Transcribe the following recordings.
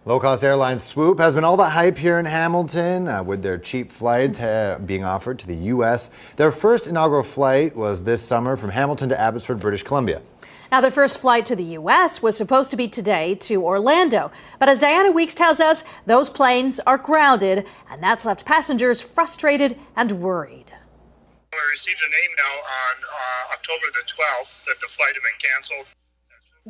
Low-cost airline Swoop has been all the hype here in Hamilton with their cheap flights being offered to the U.S. Their first inaugural flight was this summer from Hamilton to Abbotsford, British Columbia. Now, their first flight to the U.S. was supposed to be today to Orlando. But as Diana Weeks tells us, those planes are grounded, and that's left passengers frustrated and worried. We received an email on October the 12th that the flight had been canceled.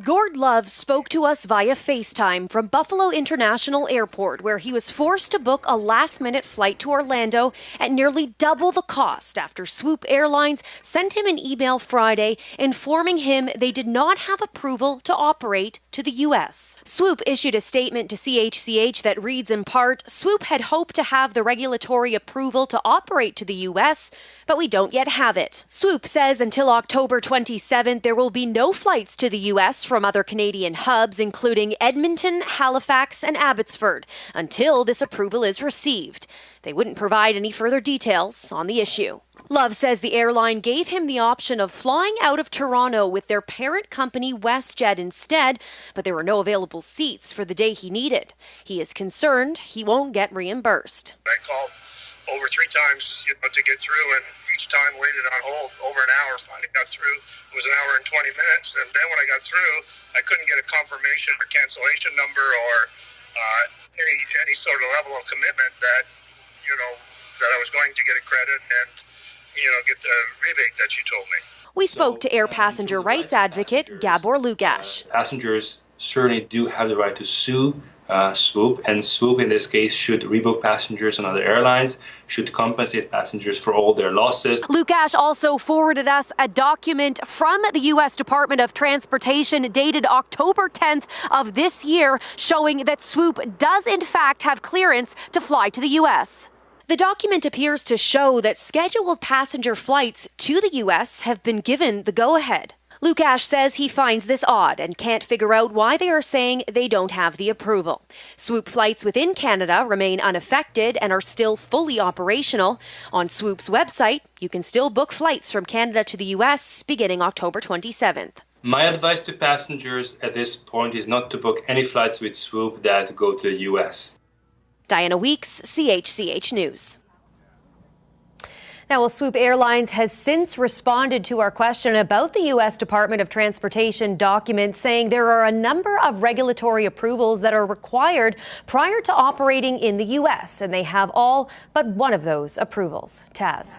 Gord Love spoke to us via FaceTime from Buffalo International Airport, where he was forced to book a last-minute flight to Orlando at nearly double the cost after Swoop Airlines sent him an email Friday informing him they did not have approval to operate to the U.S. Swoop issued a statement to CHCH that reads in part, "Swoop had hoped to have the regulatory approval to operate to the U.S., but we don't yet have it." Swoop says until October 27th, there will be no flights to the U.S. from other Canadian hubs, including Edmonton, Halifax, and Abbotsford, until this approval is received. They wouldn't provide any further details on the issue. Love says the airline gave him the option of flying out of Toronto with their parent company WestJet instead, but there were no available seats for the day he needed. He is concerned he won't get reimbursed. I called over 3 times to get through, and each time waited on hold over an hour. Finally got through. It was an hour and 20 minutes, and then when I got through, I couldn't get a confirmation or cancellation number or any sort of level of commitment that that I was going to get a credit and get the rebate that you told me. We spoke to air passenger rights advocate Gabor Lugash. Passengers certainly do have the right to sue Swoop, and Swoop in this case should rebook passengers on other airlines, should compensate passengers for all their losses. Lugash also forwarded us a document from the U.S. Department of Transportation dated October 10th of this year showing that Swoop does in fact have clearance to fly to the U.S. The document appears to show that scheduled passenger flights to the U.S. have been given the go-ahead. Lugash says he finds this odd and can't figure out why they are saying they don't have the approval. Swoop flights within Canada remain unaffected and are still fully operational. On Swoop's website, you can still book flights from Canada to the U.S. beginning October 27th. My advice to passengers at this point is not to book any flights with Swoop that go to the U.S. Diana Weeks, CHCH News. Now, well, Swoop Airlines has since responded to our question about the U.S. Department of Transportation document, saying there are a number of regulatory approvals that are required prior to operating in the U.S., and they have all but one of those approvals. Taz.